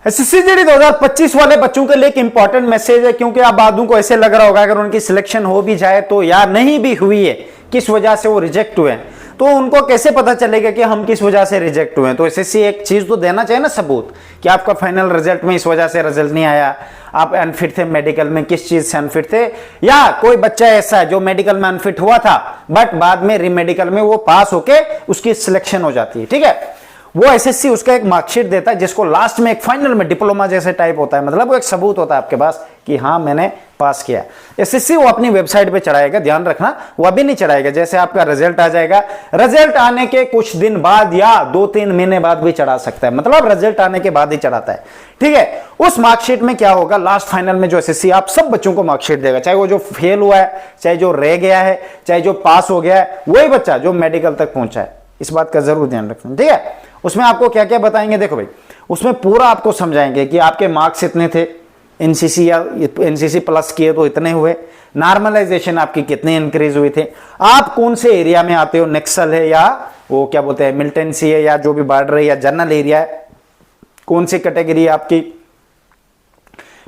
SSC GD 2025 वाले बच्चों के लिए एक इंपॉर्टेंट मैसेज है, क्योंकि आप बादों को ऐसे लग रहा होगा अगर उनकी सिलेक्शन हो भी जाए तो या नहीं भी हुई है, किस वजह से वो रिजेक्ट हुए हैं, तो उनको कैसे पता चलेगा कि हम किस वजह से रिजेक्ट हुए हैं। तो एसएससी एक चीज तो देना चाहिए ना, सबूत, कि आपका फाइनल रिजल्ट में इस वजह से रिजल्ट नहीं आया, आप अनफिट थे मेडिकल में, किस चीज से अनफिट थे, या कोई बच्चा ऐसा है जो मेडिकल में अनफिट हुआ था बट बाद में रीमेडिकल में वो पास होके उसकी सिलेक्शन हो जाती है। ठीक है, वो एसएससी उसका एक मार्कशीट देता है जिसको लास्ट में एक फाइनल में डिप्लोमा जैसे टाइप होता है, मतलब वो एक सबूत होता है आपके पास कि हाँ मैंने पास किया। एसएससी वो अपनी वेबसाइट पे चढ़ाएगा, ध्यान रखना, वो अभी नहीं चढ़ाएगा, जैसे आपका रिजल्ट आ जाएगा, रिजल्ट आने के कुछ दिन बाद या 2-3 महीने बाद भी चढ़ा सकता है, मतलब रिजल्ट आने के बाद ही चढ़ाता है। ठीक है, उस मार्कशीट में क्या होगा, लास्ट फाइनल में जो एसएससी आप सब बच्चों को मार्कशीट देगा, चाहे वो जो फेल हुआ है, चाहे जो रह गया है, चाहे जो पास हो गया है, वही बच्चा जो मेडिकल तक पहुंचा है। इस बात का जरूर ध्यान रखना। ठीक है, उसमें आपको क्या क्या बताएंगे, देखो भाई, उसमें पूरा आपको समझाएंगे कि आपके मार्क्स इतने थे, एनसीसी या एनसीसी प्लस किए तो इतने हुए, नॉर्मलाइजेशन आपकी कितनी इंक्रीज हुई थे, आप कौन से एरिया में आते हो, नेक्सल है या वो क्या बोलते हैं मिलिटेंसी है या जो भी बॉर्डर है या जनरल एरिया है, कौन सी कैटेगरी आपकी,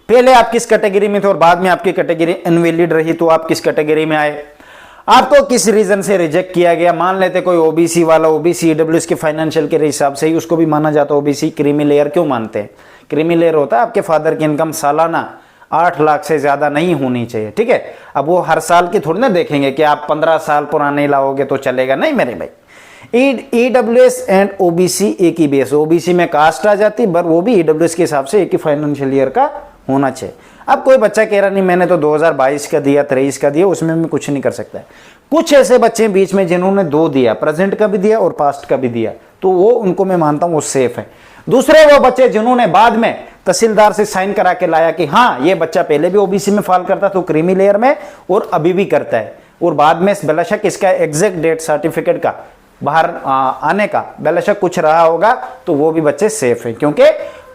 पहले आप किस कैटेगरी में थे और बाद में आपकी कैटेगरी इनवैलिड रही तो आप किस कैटेगरी में आए, आपको किस रीजन से रिजेक्ट किया गया। मान लेते कोई ओबीसी वाला, ओबीसी ईडब्ल्यूएस के फाइनेंशियल के हिसाब से ही उसको भी माना जाता है ओबीसी, क्रीमी लेयर क्यों मानते हैं, क्रीमी लेयर होता है आपके फादर की इनकम सालाना 8 लाख से ज्यादा नहीं होनी चाहिए। ठीक है, अब वो हर साल की थोड़ी ना देखेंगे कि आप 15 साल पुराने लाओगे तो चलेगा, नहीं मेरे भाई, ईडब्ल्यूएस एंड ओबीसी एक ही बेस, ओबीसी में कास्ट आ जाती पर वो भी ईडब्ल्यूएस के हिसाब से एक ही फाइनेंशियल ईयर का होना चाहिए। अब कोई बच्चा कह रहा नहीं मैंने तो 2022 का दिया, 23 का दिया, उसमें मैं कुछ नहीं कर सकता है। कुछ ऐसे बच्चे बीच में जिन्होंने 2 दिया, प्रेजेंट का भी दिया और पास्ट का भी दिया, तो वो उनको मैं मानता हूं वो सेफ है। दूसरे वो बच्चे जिन्होंने बाद में तहसीलदार से साइन करा के लाया कि हाँ ये बच्चा पहले भी ओबीसी में फॉल करता तो क्रीमी लेयर में और अभी भी करता है, और बाद में बेलशक इसका एग्जैक्ट डेट सर्टिफिकेट का बाहर आने का बेलशक कुछ रहा होगा, तो वो भी बच्चे सेफ है। क्योंकि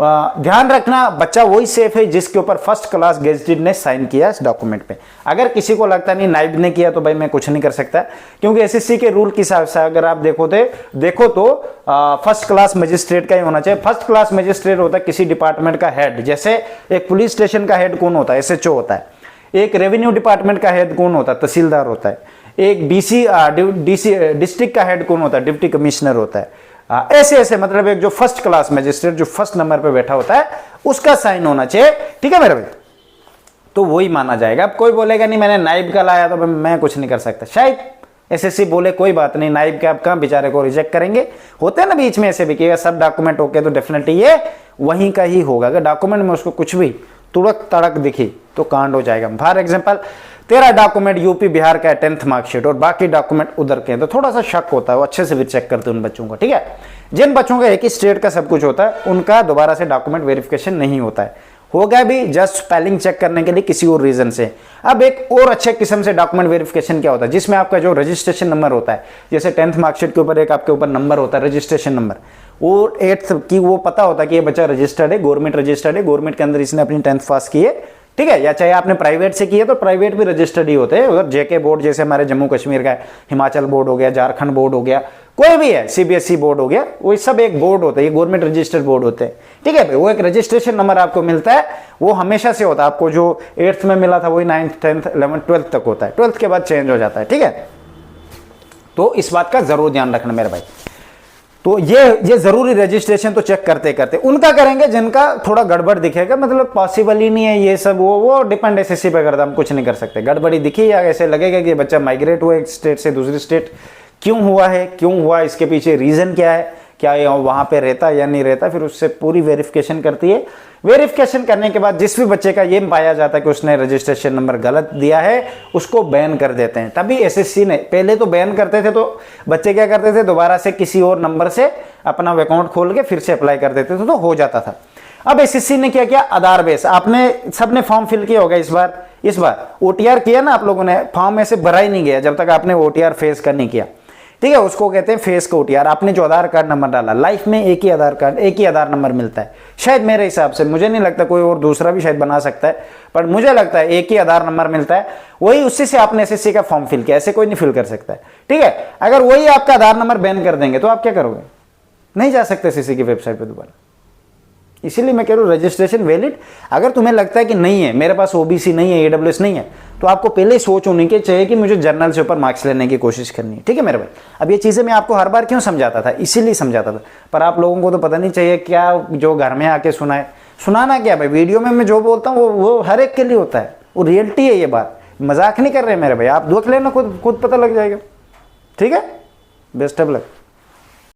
ध्यान रखना, बच्चा वही सेफ है जिसके ऊपर फर्स्ट क्लास गेजेटेड ने साइन किया इस डॉक्यूमेंट पे। अगर किसी को लगता नहीं नाइब ने किया तो भाई मैं कुछ नहीं कर सकता, क्योंकि एसएससी के रूल के हिसाब से अगर आप देखो तो फर्स्ट क्लास मजिस्ट्रेट का ही होना चाहिए। फर्स्ट क्लास मजिस्ट्रेट होता है किसी डिपार्टमेंट का हेड, जैसे एक पुलिस स्टेशन का हेड कौन होता है, एसएचओ होता है, एक रेवेन्यू डिपार्टमेंट का हेड कौन होता है, तहसीलदार होता है, एक डीसी डिस्ट्रिक्ट का हेड कौन होता है, डिप्टी कमिश्नर होता है। ऐसे ऐसे मतलब एक जो फर्स्ट क्लास मजिस्ट्रेट जो फर्स्ट नंबर पे बैठा होता है उसका साइन होना चाहिए। ठीक है मेरे भाई, तो वही माना जाएगा। अब कोई बोलेगा नहीं मैंने नाइब का लाया तो मैं कुछ नहीं कर सकता, शायद एसएससी बोले कोई बात नहीं, नाइब के आप कहां बेचारे को रिजेक्ट करेंगे, होते हैं ना बीच में ऐसे भी कि सब डॉक्यूमेंट ओके तो डेफिनेटली ये वहीं का ही होगा। अगर डॉक्यूमेंट में उसको कुछ भी तुड़क तड़क दिखी तो कांड हो जाएगा। फॉर एग्जाम्पल तेरा डॉक्यूमेंट यूपी बिहार का है 10th मार्कशीट और बाकी डॉक्यूमेंट उधर के हैं, तो थोड़ा सा शक होता है, वो अच्छे से भी चेक करते हैं उन बच्चों को। ठीक है, जिन बच्चों का एक ही स्टेट का सब कुछ होता है उनका दोबारा से डॉक्यूमेंट वेरिफिकेशन नहीं होता है, होगा भी जस्ट स्पेलिंग चेक करने के लिए किसी और रीजन से। अब एक और अच्छे किस्म से डॉक्यूमेंट वेरिफिकेशन क्या होता है, जिसमें आपका जो रजिस्ट्रेशन नंबर होता है, जैसे 10th मार्कशीट के ऊपर एक आपके ऊपर नंबर होता है रजिस्ट्रेशन नंबर, और 8th की वो पता होता है कि ये बच्चा रजिस्टर्ड है, गवर्नमेंट रजिस्टर्ड है, गवर्नमेंट के अंदर इसने अपनी 10th पास की है। ठीक है, या चाहे आपने प्राइवेट से किया तो प्राइवेट भी रजिस्टर्ड ही होते हैं, उधर जेके बोर्ड जैसे हमारे जम्मू कश्मीर का है, हिमाचल बोर्ड हो गया, झारखंड बोर्ड हो गया, कोई भी है, सीबीएसई बोर्ड हो गया, वो सब एक बोर्ड होते हैं, ये गवर्नमेंट रजिस्टर्ड बोर्ड होते हैं। ठीक है भाई, वो एक रजिस्ट्रेशन नंबर आपको मिलता है, वो हमेशा से होता है, आपको जो 8th में मिला था वही 9th 10th 11th 12th तक होता है, 12th के बाद चेंज हो जाता है। ठीक है, तो इस बात का जरूर ध्यान रखना मेरे भाई। तो ये जरूरी रजिस्ट्रेशन तो चेक करते करते उनका करेंगे जिनका थोड़ा गड़बड़ दिखेगा, मतलब पॉसिबल ही नहीं है ये सब, वो डिपेंड एसएससी पे करता है, हम कुछ नहीं कर सकते। गड़बड़ी दिखी या ऐसे लगेगा कि बच्चा माइग्रेट हुआ एक स्टेट से दूसरी स्टेट, क्यों हुआ है, क्यों हुआ, इसके पीछे रीजन क्या है, क्या ये वहां पे रहता या नहीं रहता, फिर उससे पूरी वेरिफिकेशन करती है। वेरिफिकेशन करने के बाद जिस भी बच्चे का ये पाया जाता है कि उसने रजिस्ट्रेशन नंबर गलत दिया है उसको बैन कर देते हैं। तभी एसएससी ने, पहले तो बैन करते थे तो बच्चे क्या करते थे, दोबारा से किसी और नंबर से अपना अकाउंट खोल के फिर से अप्लाई कर देते थे तो हो जाता था। अब एसएससी ने क्या किया, आधार बेस, आपने सबने फॉर्म फिल किया होगा इस बार ओटीआर किया ना आप लोगों ने, फॉर्म में से भरा ही नहीं गया जब तक आपने ओटीआर फेस कर नहीं किया। ठीक है, उसको कहते हैं फेस का ओटीआर। आपने जो आधार कार्ड नंबर डाला, लाइफ में एक ही आधार कार्ड, एक ही आधार नंबर मिलता है शायद, मेरे हिसाब से, मुझे नहीं लगता कोई और दूसरा भी शायद बना सकता है, पर मुझे लगता है एक ही आधार नंबर मिलता है, वही उसी से आपने एसएससी का फॉर्म फिल किया, ऐसे कोई नहीं फिल कर सकता है। ठीक है, अगर वही आपका आधार नंबर बैन कर देंगे तो आप क्या करोगे, नहीं जा सकते एसएससी की वेबसाइट पर दोबारा। इसीलिए मैं कह रहा हूँ रजिस्ट्रेशन वैलिड। अगर तुम्हें लगता है कि नहीं है, मेरे पास ओबीसी नहीं है, ईडब्ल्यूएस नहीं है, तो आपको पहले ही सोच होनी के चाहिए कि मुझे जर्नल से ऊपर मार्क्स लेने की कोशिश करनी है। ठीक है मेरे भाई। अब ये चीज़ें मैं आपको हर बार क्यों समझाता था, इसीलिए समझाता था, पर आप लोगों को तो पता नहीं चाहिए क्या जो घर में आके सुनाए। सुनाना क्या भाई, वीडियो में मैं जो बोलता हूँ वो हर एक के लिए होता है, वो रियलिटी है। ये बात मजाक नहीं कर रहे मेरे भाई, आप देख लेना, खुद पता लग जाएगा। ठीक है, बेस्ट ऑफ लक।